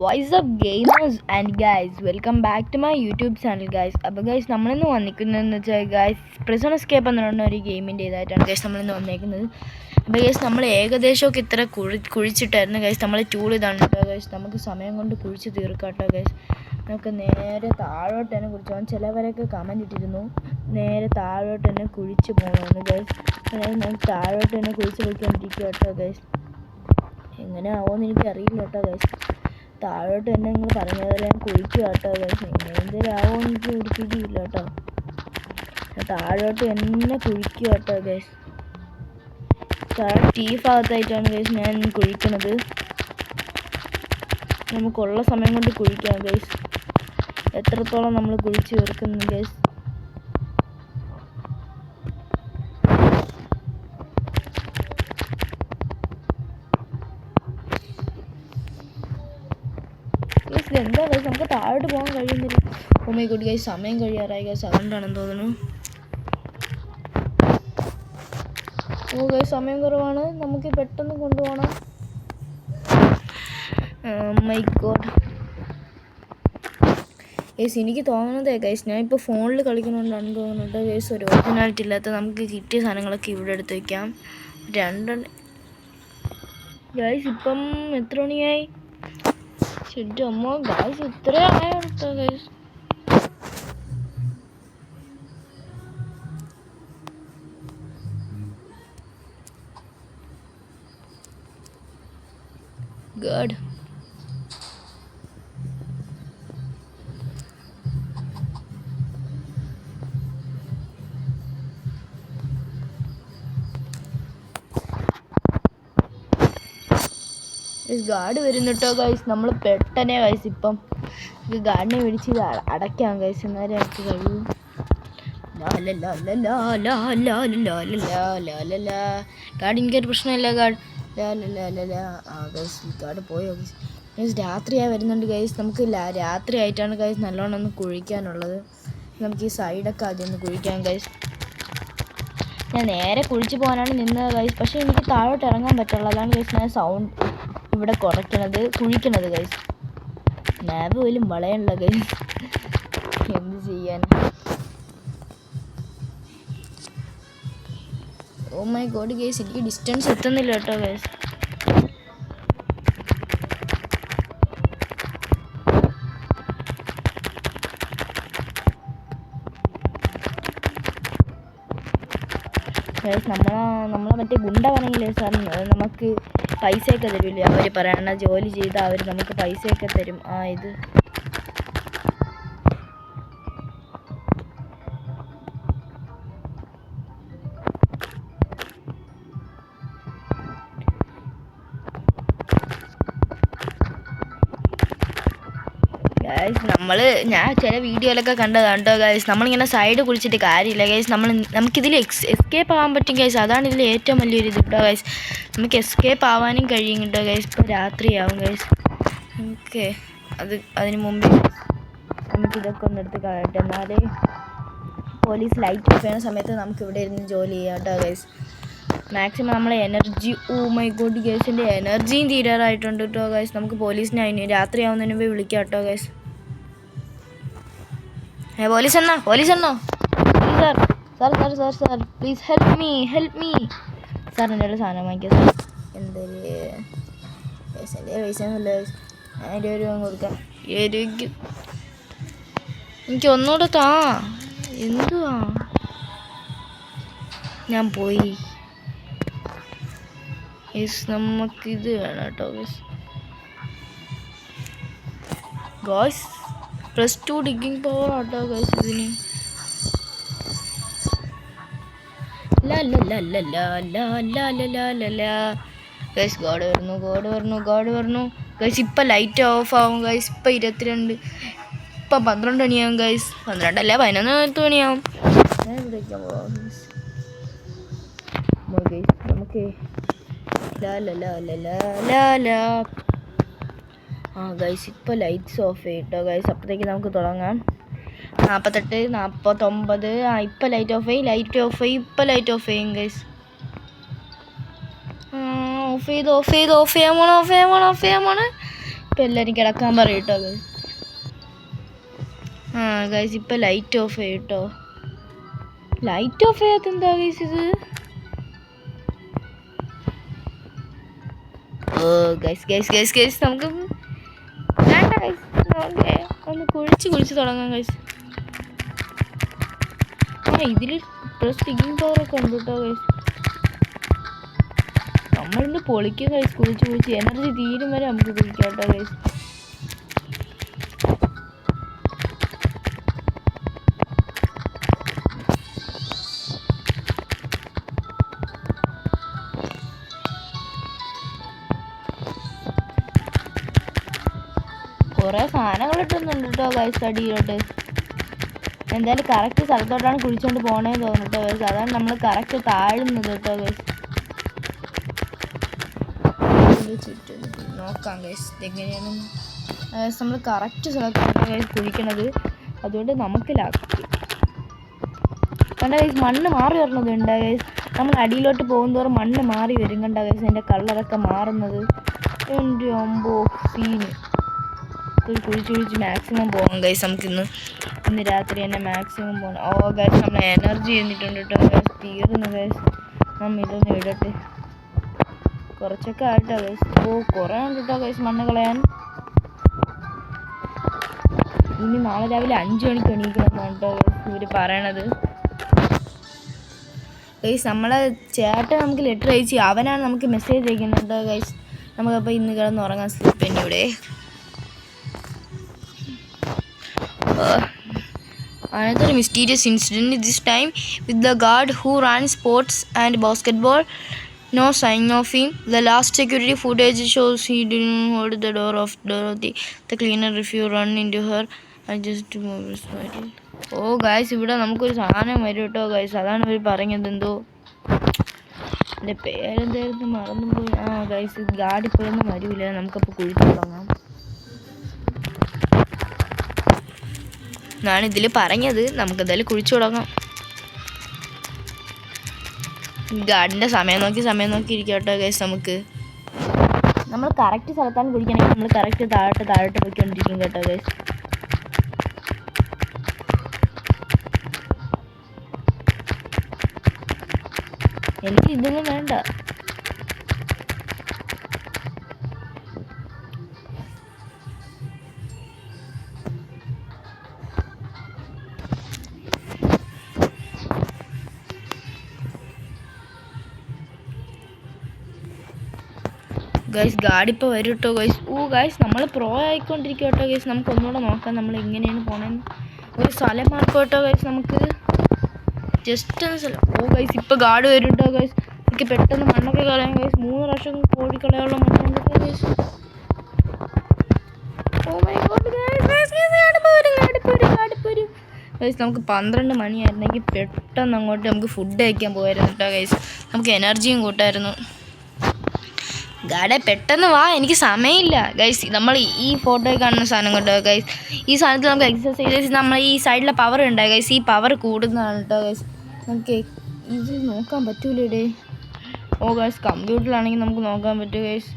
What's up gamers and guys, welcome back to my YouTube channel guys. അപ്പോൾ guys നമ്മളിന്ന് വന്നിരിക്കുന്നതെന്ന് വെച്ചാൽ guys prison escape എന്ന് പറയുന്ന ഒരു ഗെയിമിൻ്റെ ഇതായിട്ടാണ് ഗൈസ് നമ്മളിന്ന് വന്നിരിക്കുന്നത്. അപ്പോൾ ഗൈസ് നമ്മൾ ഏകദേശമൊക്കെ ഇത്ര കുഴിച്ചിട്ടായിരുന്നു ഗൈസ്. നമ്മൾ ടൂൾ ഇതാണ് കേട്ടോ ഗൈസ്. നമുക്ക് സമയം കൊണ്ട് കുഴിച്ച് തീർക്കാം കേട്ടോ ഗൈസ്. നമുക്ക് നേരെ താഴോട്ട് തന്നെ കുഴിച്ച് പോകാം. ചിലവരൊക്കെ കമൻറ്റ് ഇട്ടിരുന്നു നേരെ താഴോട്ട് തന്നെ കുഴിച്ച് പോകണമെന്ന് ഗൈസ്. അതായത് നമുക്ക് താഴോട്ട് തന്നെ കുഴിച്ച് പോയിക്കൊണ്ടിരിക്കുക കേട്ടോ ഗൈസ്. എങ്ങനെ ആവുമെന്ന് എനിക്കറിയില്ല കേട്ടോ ഗൈസ്. താഴോട്ട് തന്നെ നിങ്ങൾ പറഞ്ഞതുപോലെ ഞാൻ കുഴിക്കുക കേട്ടോ ഗൈസ്. എന്തേലാവോ എനിക്ക് ഒരു പിടിയില്ല കേട്ടോ. താഴോട്ട് തന്നെ കുഴിക്കുക കേട്ടോ ഗൈസ്. ഈ ഭാഗത്തായിട്ടാണ് ഗൈസ് ഞാൻ കുഴിക്കണത്. നമുക്കുള്ള സമയം കൊണ്ട് കുഴിക്കാം ഗൈസ്. എത്രത്തോളം നമ്മൾ കുഴിച്ച് തീർക്കുന്നു ഗൈസ്. എന്താ ഗൈസ് നമുക്ക് താഴോട്ട് പോകാൻ കഴിയുന്നില്ല. ഓ മൈ ഗോഡ് ഗൈസ്, സമയം കഴിയാറായി ഗൈസ്. അതുകൊണ്ടാണെന്ന് തോന്നുന്നു. ഓ ഗൈസ് സമയം കുറവാണ്, നമുക്ക് പെട്ടെന്ന് കൊണ്ടുപോകണം. മൈ ഗോഡ് ഗൈസ്, എനിക്ക് തോന്നുന്നത് ഗൈസ് ഞാനിപ്പോൾ ഫോണിൽ കളിക്കുന്നതുകൊണ്ടാണ് തോന്നുന്നുണ്ട് ഗൈസ്. ഒരു ഒറിജിനാലിറ്റി ഇല്ലാത്ത നമുക്ക് കിട്ടിയ സാധനങ്ങളൊക്കെ ഇവിടെ എടുത്ത് വയ്ക്കാം. രണ്ടെണ്ണം ഗൈസ്. ഇപ്പം എത്ര മണിയായി? ശരി അമ്മ ഗൈസ്, ഇത്ര ആയോ ഗൈസ്. ഗുഡ്. ഗാർഡ് വരുന്നു കേട്ടോ ഗൈസ്. നമ്മൾ പെട്ടെന്നേ ഗൈസ് ഇപ്പം ഗാർഡിനെ പിടിച്ച് അടയ്ക്കാം ഗൈസ്. എന്നാലും എനിക്ക് കഴിയും. ഗാർഡ് എനിക്കൊരു പ്രശ്നമില്ല. ഗാർഡ് ഗൈസ് ഗാർഡ് പോയോ ഗൈസ്. ഗൈസ് രാത്രിയായി വരുന്നുണ്ട് ഗൈസ്. നമുക്ക് രാത്രി ആയിട്ടാണ് ഗൈസ് നല്ലോണം ഒന്ന് കുഴിക്കാനുള്ളത്. നമുക്ക് ഈ സൈഡൊക്കെ ആദ്യം ഒന്ന് കുഴിക്കാം ഗൈസ്. ഞാൻ നേരെ കുഴിച്ച് പോകാനാണ് നിന്നത് ഗൈസ്. പക്ഷേ എനിക്ക് താഴോട്ട് ഇറങ്ങാൻ പറ്റുള്ളൂ. അതാണ് ഗൈസ് ഞാൻ സൗണ്ട് ഇവിടെ കുഴിക്കണത് ഗൈസ്. മാപ്പ് പോലും വളയണല്ല ഗൈസ്. എന്ത് ചെയ്യാൻ. ഓ മൈ ഗോഡ് ഗൈസ്, എനിക്ക് ഡിസ്റ്റൻസ് എത്തുന്നില്ല കേട്ടോ ഗൈസ്. ഗൈസ് നമ്മളെ മറ്റേ ഗുണ്ട പറഞ്ഞില്ലേ സാർ, നമുക്ക് പൈസയൊക്കെ തരില്ലേ അവർ. പറയണ ജോലി ചെയ്താൽ അവർ നമുക്ക് പൈസയൊക്കെ തരും. ഇത് ഗൈസ് ഞാൻ ചില വീഡിയോയിലൊക്കെ കണ്ടതാണ് കേട്ടോ ഗൈസ്. നമ്മളിങ്ങനെ സൈഡ് കുളിച്ചിട്ട് കാര്യമില്ല ഗൈസ്. നമുക്കിതിൽ എസ്കേപ്പ് ആവാൻ പറ്റും ഗൈസ്. അതാണ് ഇതിൽ ഏറ്റവും വലിയൊരു ഇത് കേട്ടോ ഗൈസ്. നമുക്ക് എസ്കേപ്പ് ആവാനും കഴിയും കേട്ടോ ഗൈസ്. ഇപ്പോൾ രാത്രിയാവും ഗൈസ്. ഓക്കെ, അതിന് മുമ്പ് നമുക്കിതൊക്കെ ഒന്ന് എടുത്ത് കളയട്ടെ. എന്നാലേ പോലീസ് ലൈറ്റ് ഓഫ് ചെയ്യുന്ന സമയത്ത് നമുക്കിവിടെ ഇരുന്ന് ജോലി ചെയ്യാം കേട്ടോ ഗൈസ്. മാക്സിമം നമ്മളെ എനർജി, ഓ മൈ ഗോഡ് ഗൈസിൻ്റെ എനർജിയും തീരാറായിട്ടുണ്ട് കേട്ടോ ഗൈസ്. നമുക്ക് പോലീസിനെ അതിന് രാത്രി ആവുന്നതിന് മുമ്പ് വിളിക്കാം കേട്ടോ ഗൈസ്. പോലീസ് എന്നാ sir sir sir sir sir please help me sir. എൻ്റെ സാധനം വാങ്ങിക്കാം സാർ. എന്തൊരു പൈസ ഒന്നുമില്ല ഗൈസ്. 1000 രൂപ കൊടുക്കാം. എനിക്ക് ഒന്നുകൂടെ താ. എന്തുവാ ഞാൻ പോയി ഗൈസ്. നമുക്കിത് വേണം കേട്ടോ ഗൈസ്. ഗൈസ് +2 ഡിഗ്ഗിങ് പവർ ആട്ടോ ഗൈസ് ഇതിന്. ഗൈസ് ഗോഡ് വരുന്നു ഗൈസ്. ഇപ്പം ലൈറ്റ് ഓഫ് ആവും ഗൈസ്. ഇപ്പം 22, ഇപ്പം 12 മണിയാവും ഗൈസ്. 12 അല്ല 11 മണിയാവും. ഞാൻ ഇവിടേക്കാൻ പോവാം ഗൈസ്. നമുക്ക് ഗൈസ് ഇപ്പം ലൈറ്റ്സ് ഓഫ് ചെയ്യട്ടോ ഗൈസ്. അപ്പോഴത്തേക്ക് നമുക്ക് തുടങ്ങാം. 48, 49. ഇപ്പം ലൈറ്റ് ഓഫ് ചെയ്യും. ഇപ്പം ലൈറ്റ് ഓഫ് ചെയ്യും ഗൈസ്. ഓഫ് ചെയ്യാൻ പോണ ഇപ്പം എല്ലാവരും കിടക്കാൻ പറയും കേട്ടോ ഗൈസ്. ആ ഗൈസ് ഇപ്പം ലൈറ്റ് ഓഫ് ചെയ്യും കേട്ടോ. ലൈറ്റ് ഓഫ് ചെയ്യാത്ത എന്താ ഗൈസ് ഇത്? ഓ ഗൈസ് ഗൈസ് ഗൈസ് ഗൈസ് നമുക്ക് വേണ്ട ഗൈസ്. ഓക്കെ ഒന്ന് കുഴിച്ച് തുടങ്ങാം ഗൈസ്. ആ ഇതിൽ സ്റ്റിക്കിംഗ് പവറൊക്കെ ഉണ്ട് കേട്ടോ ഗൈസ്. നമ്മളിന്ന് പൊളിക്കും ഗൈസ്. കുഴിച്ച് എനർജി തീരും വരെ നമുക്ക് കുഴിക്കാം കേട്ടോ ഗൈസ്. കുറേ സാധനങ്ങൾ ഇട്ടുന്നുണ്ട് കേട്ടോ ഗൈസ് അടിയിലോട്ട്. എന്തായാലും കറക്റ്റ് സ്ഥലത്തോട്ടാണ് കുഴിച്ചുകൊണ്ട് പോകണേന്ന് തോന്നുന്നു കേട്ടോ ഗൈസ്. അതാണ് നമ്മൾ കറക്റ്റ് താഴുന്നത് കേട്ടോ ഗൈസ്. ചുറ്റും നോക്കാം ഗൈസ് എങ്ങനെയാണ്. നമ്മൾ കറക്റ്റ് സ്ഥലത്താണ് ഗൈസ് കുഴിക്കണത്. അതുകൊണ്ട് നമുക്ക് ലാക്കി കണ്ട ഗൈസ്. മണ്ണ് മാറി വരണതുണ്ട് ഗൈസ്. നമ്മൾ അടിയിലോട്ട് പോകുന്നതോറും മണ്ണ് മാറി വരും കണ്ട ഗൈസ്. അതിൻ്റെ കളറൊക്കെ മാറുന്നത്. എൻ്റെ അമ്പോ സീന്. കുഴിച്ച് മാക്സിമം പോകാം ഗൈസ്. ഇന്ന് രാത്രി തന്നെ മാക്സിമം പോകണം. ഓ ഗൈസ് നമ്മൾ എനർജി ചെയ്തിട്ടുണ്ട് കേട്ടോ ഗൈസ്. തീർന്നു ഗൈസ്. നമ്മൾ ഇതൊന്നും ഇടട്ടെ. കുറച്ചൊക്കെ ആയിട്ടോ ഗൈസ്. ഓ കുറേ ഉണ്ട് കേട്ടോ ഗൈസ് മണ്ണ് കളയാൻ. ഇനി നാളെ രാവിലെ 5 മണിക്ക് എണീക്കണം കേട്ടോ ഗൈസ് ഇവർ പറയണത്. ഗൈസ് നമ്മളെ ചേട്ടൻ നമുക്ക് ലെറ്റർ അയച്ചു. അവനാണ് നമുക്ക് മെസ്സേജ് അയക്കുന്നത് കേട്ടോ ഗൈസ്. നമുക്കപ്പോൾ ഇന്ന് കിടന്ന് ഉറങ്ങാൻ സ്ലിപ്പിൻ്റെ. Another mysterious incident this time with the guard who ran sports and basketball. No sign of him. The last security footage shows he didn't hold the door of Dorothy. The cleaner refused to run into her and just moved his body. Oh guys, ഇവിടെ നമുക്കൊരു സാധനം വരും കേട്ടോ guys. അതാണ് ഇവർ പറഞ്ഞത്. എന്തോ എൻ്റെ പേരെന്തായിരുന്നു മറന്നുപോയി. ആ ഗൈസ് ഗാർഡ് ഇപ്പോഴൊന്നും വരില്ല. നമുക്കപ്പോൾ കുഴിച്ച് തുടങ്ങാം എന്നാണ് ഇതിൽ പറഞ്ഞത്. നമുക്കെന്തായാലും കുഴിച്ചു തുടങ്ങാം. ഗാർഡിൻ്റെ സമയം നോക്കി ഇരിക്കാം കേട്ടോ ഗൈസ്. നമ്മൾ കറക്റ്റ് സ്ഥലത്താണ് കുഴിക്കണമെങ്കിൽ നമ്മൾ കറക്റ്റ് താഴോട്ട് പോയിക്കൊണ്ടിരിക്കും കേട്ടോ ഗൈസ്. എനിക്ക് ഇതൊന്നും വേണ്ട. ഗൈസ് ഗാർഡ് ഇപ്പോൾ വരും കേട്ടോ ഗൈസ്. ഓ ഗൈസ് നമ്മൾ പ്രോ ആയിക്കൊണ്ടിരിക്കും കേട്ടോ ഗൈസ്. നമുക്ക് ഒന്നുകൂടെ നോക്കാം നമ്മൾ എങ്ങനെയാണ് പോണേന്ന്. ഒരു സ്ഥലം മാർക്കും കേട്ടോ ഗൈസ്. നമുക്ക് ജസ്റ്റ് ഒന്ന് സ്ഥലം. ഓ ഗൈസ് ഇപ്പോൾ ഗാർഡ് വരും കേട്ടോ ഗൈസ്. എനിക്ക് പെട്ടെന്ന് മണ്ണൊക്കെ കളയാം ഗൈസ്. 3 പ്രാവശ്യം കോഴിക്കളയുള്ള മണ്ണുണ്ട് കേട്ടോ guys. Oh my god guys നമുക്ക് 12 മണിയായിരുന്നെങ്കിൽ പെട്ടെന്ന് അങ്ങോട്ട് നമുക്ക് ഫുഡ് കഴിക്കാൻ പോയായിരുന്നു കേട്ടോ ഗൈസ്. നമുക്ക് എനർജിയും കൂട്ടായിരുന്നു. ഗാഡെ പെട്ടെന്ന് വാ, എനിക്ക് സമയമില്ല ഗൈസ്. നമ്മൾ ഈ ഫോട്ടോയിൽ കാണുന്ന സാധനം കേട്ടോ ഗൈസ്. ഈ സാധനത്തിൽ നമുക്ക് എക്സസൈസ് നമ്മൾ ഈ സൈഡിലെ പവർ ഉണ്ടായി ഗൈസ്. ഈ പവർ കൂടുന്നതാണ് കേട്ടോ ഗൈസ്. നമുക്ക് ഇത് നോക്കാൻ പറ്റൂലേ. ഓ ഗൈസ് കമ്പ്യൂട്ടറിലാണെങ്കിൽ നമുക്ക് നോക്കാൻ പറ്റും ഗൈസ്.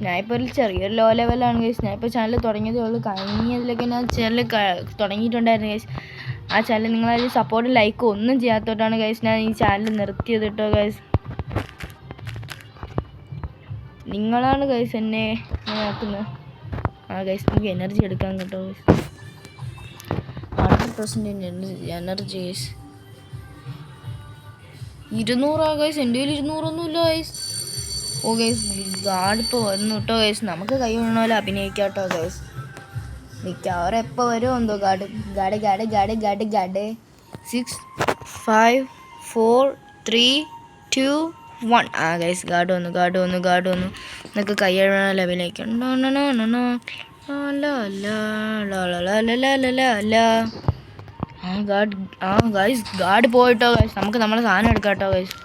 ഞാനിപ്പോൾ ഒരു ചെറിയൊരു ലോ ലെവലാണ് ഗൈസ്. ഞാനിപ്പോൾ ചാനൽ തുടങ്ങിയതേ ഉള്ളൂ. കഴിഞ്ഞതിലൊക്കെ ഞാൻ ചാനൽ തുടങ്ങിയിട്ടുണ്ടായിരുന്നു ഗൈസ്. ആ ചാനൽ നിങ്ങളതിൽ സപ്പോർട്ട് ലൈക്ക് ഒന്നും ചെയ്യാത്തോട്ടാണ് ഗൈസ് ഞാൻ ഈ ചാനൽ നിർത്തിയത് കേട്ടോ ഗൈസ്. നിങ്ങളാണ് ഗൈസ് എന്നെ ആക്കുന്നത്. ആ ഗൈസ് നമുക്ക് എനർജി എടുക്കാൻ കേട്ടോ ഗൈസ്. 100% energy guys. 200 ഗൈസ്. എൻ്റെ കയ്യിൽ 200 ഗൈസ്. ഓ ഗൈസ് ഗാർഡ് ഇപ്പോൾ വന്നു കേട്ടോ ഗൈസ്. നമുക്ക് കൈ വീണ പോലെ അഭിനയിക്കാം കേട്ടോ ഗൈസ്. മിക്കവാറും എപ്പോൾ വരുമോ എന്തോ ഗാർഡ്. 6 5 4 3 2 1. ആ ഗൈസ് ഗാർഡ് വന്നു. എന്നൊക്കെ കൈ വീണ പോലെ അഭിനയിക്കാം. ഗാർഡ് പോയിട്ടോ ഗൈസ്. നമുക്ക് നമ്മളെ സാധനം എടുക്കാം കേട്ടോ ഗൈസ്.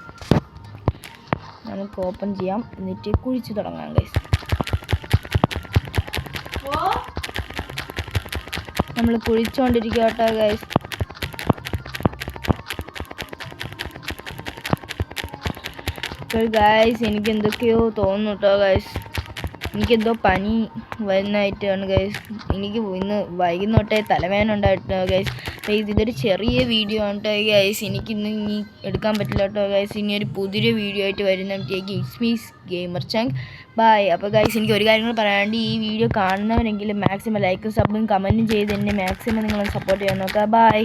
നമുക്ക് ഓപ്പൺ ചെയ്യാം. എന്നിട്ട് കുഴിച്ച് തുടങ്ങാം ഗൈസ്. നമ്മൾ കുഴിച്ചുകൊണ്ടിരിക്കുക കേട്ടോ ഗൈസ്. ഗൈസ് എനിക്ക് എന്തൊക്കെയോ തോന്നുന്നു കേട്ടോ ഗൈസ്. എനിക്കെന്തോ പനി വരുന്നതായിട്ടാണ് ഗൈസ്. എനിക്ക് ഇന്ന് വൈകുന്ന തൊട്ടേ തലവേദന ഉണ്ടായിട്ടോ ഗൈസ്. ഇതൊരു ചെറിയ വീഡിയോ ആണ് കേട്ടോ ഗൈസ്. എനിക്കിന്ന് ഇനി എടുക്കാൻ പറ്റില്ല കേട്ടോ ഗൈസ്. ഇനി ഒരു പുതിയൊരു വീഡിയോ ആയിട്ട് വരുന്നതിലേക്ക് ഇറ്റ്സ് മീസ് ഗെയിമർ ചങ്ക്. ബൈ. അപ്പോൾ ഗൈസ് എനിക്ക് ഒരു കാര്യങ്ങൾ പറയാണ്ട്, ഈ വീഡിയോ കാണുന്നവരെങ്കിലും മാക്സിമം ലൈക്കും സബും കമൻറ്റും ചെയ്ത് എന്നെ മാക്സിമം നിങ്ങൾ സപ്പോർട്ട് ചെയ്യാൻ നോക്കുക. ബൈ.